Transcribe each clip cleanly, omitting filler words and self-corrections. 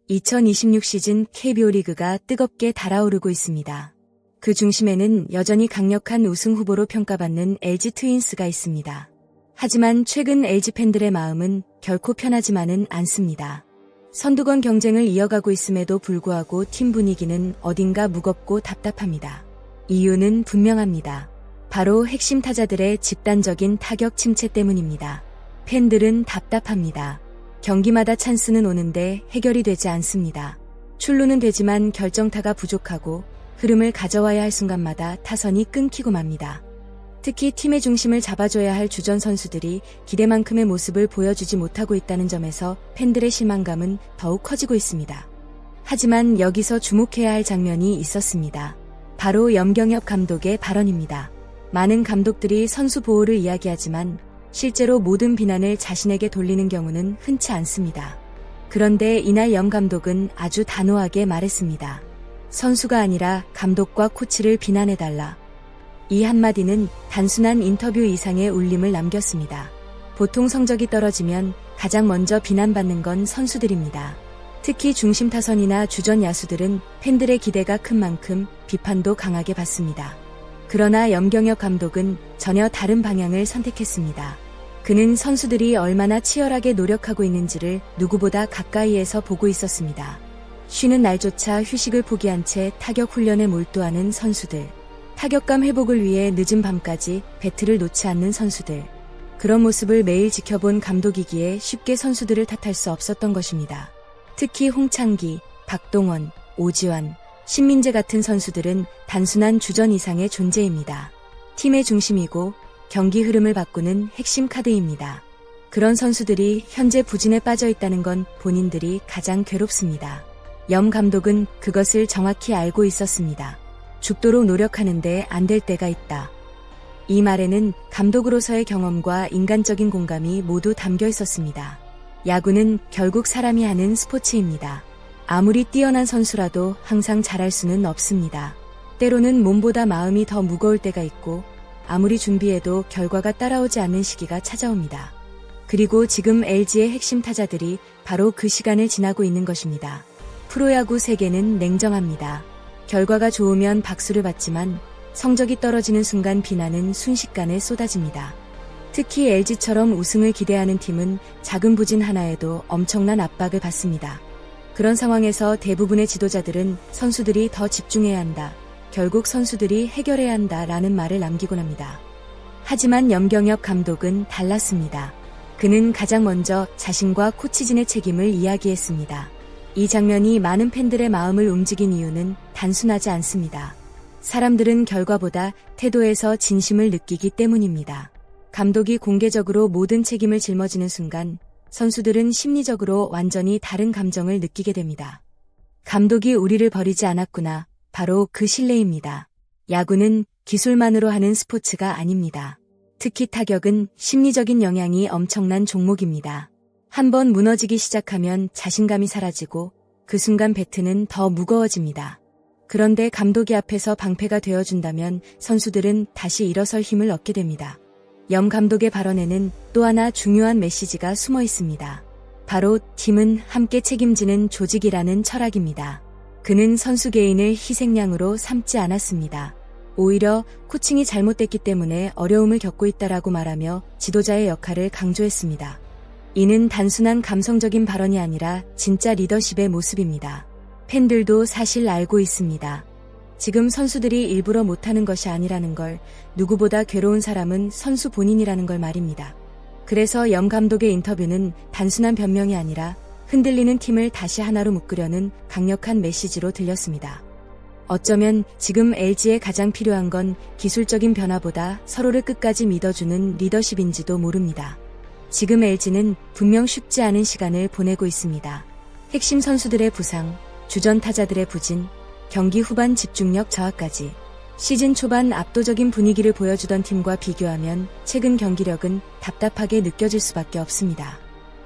(2026) 시즌 KBO 리그가 뜨겁게 달아오르고 있습니다. 그 중심에는 여전히 강력한 우승 후보로 평가받는 LG 트윈스가 있습니다. 하지만 최근 LG 팬들의 마음은 결코 편하지만은 않습니다. 선두권 경쟁을 이어가고 있음에도 불구하고 팀 분위기는 어딘가 무겁고 답답합니다. 이유는 분명합니다. 바로 핵심 타자들의 집단적인 타격 침체 때문입니다. 팬들은 답답합니다. 경기마다 찬스는 오는데 해결이 되지 않습니다. 출루는 되지만 결정타가 부족하고 흐름을 가져와야 할 순간마다 타선이 끊기고 맙니다. 특히 팀의 중심을 잡아줘야 할 주전 선수들이 기대만큼의 모습을 보여주지 못하고 있다는 점에서 팬들의 실망감은 더욱 커지고 있습니다. 하지만 여기서 주목해야 할 장면이 있었습니다. 바로 염경엽 감독의 발언입니다. 많은 감독들이 선수 보호를 이야기하지만 실제로 모든 비난을 자신에게 돌리는 경우는 흔치 않습니다. 그런데 이날 염 감독은 아주 단호하게 말했습니다. 선수가 아니라 감독과 코치를 비난해달라. 이 한마디는 단순한 인터뷰 이상의 울림을 남겼습니다. 보통 성적이 떨어지면 가장 먼저 비난받는 건 선수들입니다. 특히 중심 타선이나 주전 야수들은 팬들의 기대가 큰 만큼 비판도 강하게 받습니다. 그러나 염경엽 감독은 전혀 다른 방향을 선택했습니다. 그는 선수들이 얼마나 치열하게 노력하고 있는지를 누구보다 가까이에서 보고 있었습니다. 쉬는 날조차 휴식을 포기한 채 타격 훈련에 몰두하는 선수들. 타격감 회복을 위해 늦은 밤까지 배트를 놓지 않는 선수들. 그런 모습을 매일 지켜본 감독이기에 쉽게 선수들을 탓할 수 없었던 것입니다. 특히 홍창기, 박동원, 오지환, 신민재 같은 선수들은 단순한 주전 이상의 존재입니다. 팀의 중심이고 경기 흐름을 바꾸는 핵심 카드입니다. 그런 선수들이 현재 부진에 빠져 있다는 건 본인들이 가장 괴롭습니다. 염 감독은 그것을 정확히 알고 있었습니다. 죽도록 노력하는데 안 될 때가 있다. 이 말에는 감독으로서의 경험과 인간적인 공감이 모두 담겨 있었습니다. 야구는 결국 사람이 하는 스포츠입니다. 아무리 뛰어난 선수라도 항상 잘할 수는 없습니다. 때로는 몸보다 마음이 더 무거울 때가 있고 아무리 준비해도 결과가 따라오지 않는 시기가 찾아옵니다. 그리고 지금 LG의 핵심 타자들이 바로 그 시간을 지나고 있는 것입니다. 프로야구 세계는 냉정합니다. 결과가 좋으면 박수를 받지만 성적이 떨어지는 순간 비난은 순식간에 쏟아집니다. 특히 LG처럼 우승을 기대하는 팀은 작은 부진 하나에도 엄청난 압박을 받습니다. 그런 상황에서 대부분의 지도자들은 선수들이 더 집중해야 한다. 결국 선수들이 해결해야 한다라는 말을 남기곤 합니다. 하지만 염경엽 감독은 달랐습니다. 그는 가장 먼저 자신과 코치진의 책임을 이야기했습니다. 이 장면이 많은 팬들의 마음을 움직인 이유는 단순하지 않습니다. 사람들은 결과보다 태도에서 진심을 느끼기 때문입니다. 감독이 공개적으로 모든 책임을 짊어지는 순간 선수들은 심리적으로 완전히 다른 감정을 느끼게 됩니다. 감독이 우리를 버리지 않았구나. 바로 그 신뢰입니다. 야구는 기술만으로 하는 스포츠가 아닙니다. 특히 타격은 심리적인 영향이 엄청난 종목입니다. 한번 무너지기 시작하면 자신감이 사라지고 그 순간 배트는 더 무거워집니다. 그런데 감독이 앞에서 방패가 되어준다면 선수들은 다시 일어설 힘을 얻게 됩니다. 염 감독의 발언에는 또 하나 중요한 메시지가 숨어 있습니다. 바로 팀은 함께 책임지는 조직이라는 철학입니다. 그는 선수 개인을 희생양으로 삼지 않았습니다. 오히려 코칭이 잘못됐기 때문에 어려움을 겪고 있다라고 말하며 지도자의 역할을 강조했습니다. 이는 단순한 감성적인 발언이 아니라 진짜 리더십의 모습입니다. 팬들도 사실 알고 있습니다. 지금 선수들이 일부러 못하는 것이 아니라는 걸, 누구보다 괴로운 사람은 선수 본인이라는 걸 말입니다. 그래서 염 감독의 인터뷰는 단순한 변명이 아니라 흔들리는 팀을 다시 하나로 묶으려는 강력한 메시지로 들렸습니다. 어쩌면 지금 LG에 가장 필요한 건 기술적인 변화보다 서로를 끝까지 믿어주는 리더십인지도 모릅니다. 지금 LG는 분명 쉽지 않은 시간을 보내고 있습니다. 핵심 선수들의 부상, 주전 타자들의 부진, 경기 후반 집중력 저하까지 시즌 초반 압도적인 분위기를 보여주던 팀과 비교하면 최근 경기력은 답답하게 느껴질 수밖에 없습니다.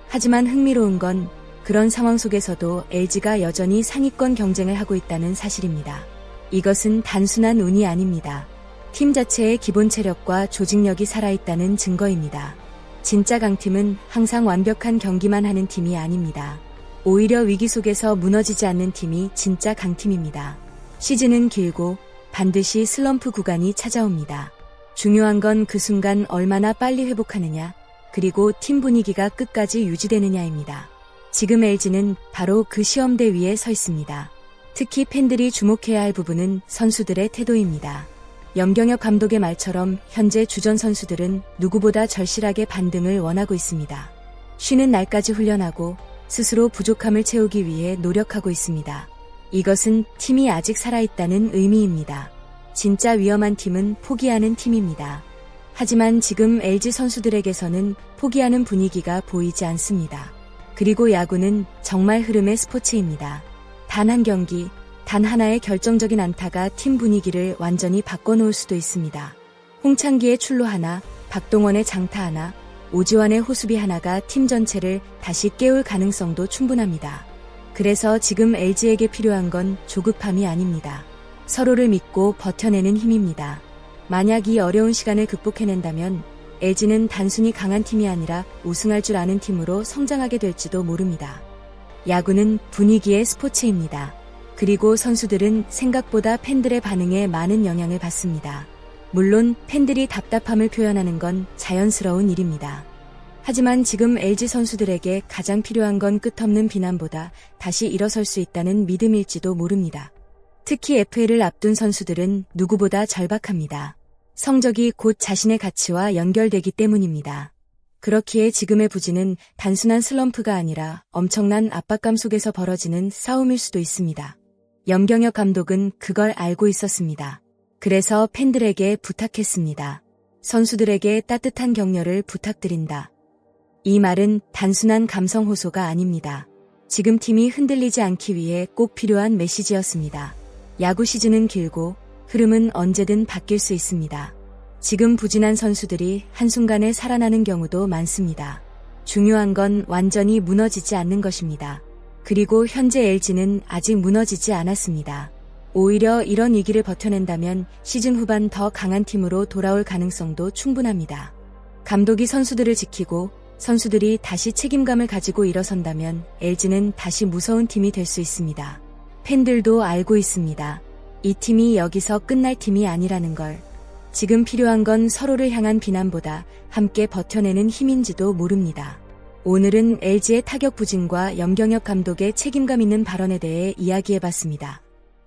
하지만 흥미로운 건 그런 상황 속에서도 LG가 여전히 상위권 경쟁을 하고 있다는 사실입니다. 이것은 단순한 운이 아닙니다. 팀 자체의 기본 체력과 조직력이 살아있다는 증거입니다. 진짜 강팀은 항상 완벽한 경기만 하는 팀이 아닙니다. 오히려 위기 속에서 무너지지 않는 팀이 진짜 강팀입니다. 시즌은 길고 반드시 슬럼프 구간이 찾아옵니다. 중요한 건 그 순간 얼마나 빨리 회복하느냐, 그리고 팀 분위기가 끝까지 유지되느냐입니다. 지금 LG는 바로 그 시험대 위에 서 있습니다. 특히 팬들이 주목해야 할 부분은 선수들의 태도입니다. 염경엽 감독의 말처럼 현재 주전 선수들은 누구보다 절실하게 반등을 원하고 있습니다. 쉬는 날까지 훈련하고 스스로 부족함을 채우기 위해 노력하고 있습니다. 이것은 팀이 아직 살아있다는 의미입니다. 진짜 위험한 팀은 포기하는 팀입니다. 하지만 지금 LG 선수들에게서는 포기하는 분위기가 보이지 않습니다. 그리고 야구는 정말 흐름의 스포츠입니다. 단 한 경기, 단 하나의 결정적인 안타가 팀 분위기를 완전히 바꿔놓을 수도 있습니다. 홍창기의 출루 하나, 박동원의 장타 하나, 오지환의 호수비 하나가 팀 전체를 다시 깨울 가능성도 충분합니다. 그래서 지금 LG에게 필요한 건 조급함이 아닙니다. 서로를 믿고 버텨내는 힘입니다. 만약 이 어려운 시간을 극복해낸다면 LG는 단순히 강한 팀이 아니라 우승할 줄 아는 팀으로 성장하게 될지도 모릅니다. 야구는 분위기의 스포츠입니다. 그리고 선수들은 생각보다 팬들의 반응에 많은 영향을 받습니다. 물론 팬들이 답답함을 표현하는 건 자연스러운 일입니다. 하지만 지금 LG 선수들에게 가장 필요한 건 끝없는 비난보다 다시 일어설 수 있다는 믿음일지도 모릅니다. 특히 FA를 앞둔 선수들은 누구보다 절박합니다. 성적이 곧 자신의 가치와 연결되기 때문입니다. 그렇기에 지금의 부진은 단순한 슬럼프가 아니라 엄청난 압박감 속에서 벌어지는 싸움일 수도 있습니다. 염경엽 감독은 그걸 알고 있었습니다. 그래서 팬들에게 부탁했습니다. 선수들에게 따뜻한 격려를 부탁드린다. 이 말은 단순한 감성 호소가 아닙니다. 지금 팀이 흔들리지 않기 위해 꼭 필요한 메시지였습니다. 야구 시즌은 길고 흐름은 언제든 바뀔 수 있습니다. 지금 부진한 선수들이 한순간에 살아나는 경우도 많습니다. 중요한 건 완전히 무너지지 않는 것입니다. 그리고 현재 LG는 아직 무너지지 않았습니다. 오히려 이런 위기를 버텨낸다면 시즌 후반 더 강한 팀으로 돌아올 가능성도 충분합니다. 감독이 선수들을 지키고 선수들이 다시 책임감을 가지고 일어선다면 LG는 다시 무서운 팀이 될 수 있습니다. 팬들도 알고 있습니다. 이 팀이 여기서 끝날 팀이 아니라는 걸. 지금 필요한 건 서로를 향한 비난보다 함께 버텨내는 힘인지도 모릅니다. 오늘은 LG의 타격 부진과 염경엽 감독의 책임감 있는 발언에 대해 이야기해봤습니다.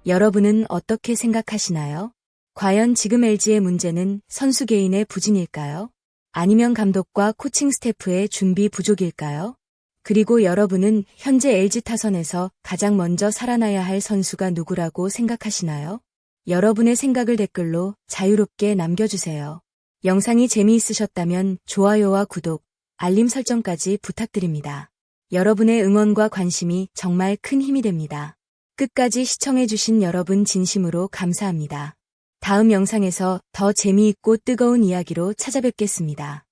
여러분은 어떻게 생각하시나요? 과연 지금 LG의 문제는 선수 개인의 부진일까요? 아니면 감독과 코칭 스태프의 준비 부족일까요? 그리고 여러분은 현재 LG 타선에서 가장 먼저 살아나야 할 선수가 누구라고 생각하시나요? 여러분의 생각을 댓글로 자유롭게 남겨주세요. 영상이 재미있으셨다면 좋아요와 구독, 알림 설정까지 부탁드립니다. 여러분의 응원과 관심이 정말 큰 힘이 됩니다. 끝까지 시청해주신 여러분 진심으로 감사합니다. 다음 영상에서 더 재미있고 뜨거운 이야기로 찾아뵙겠습니다.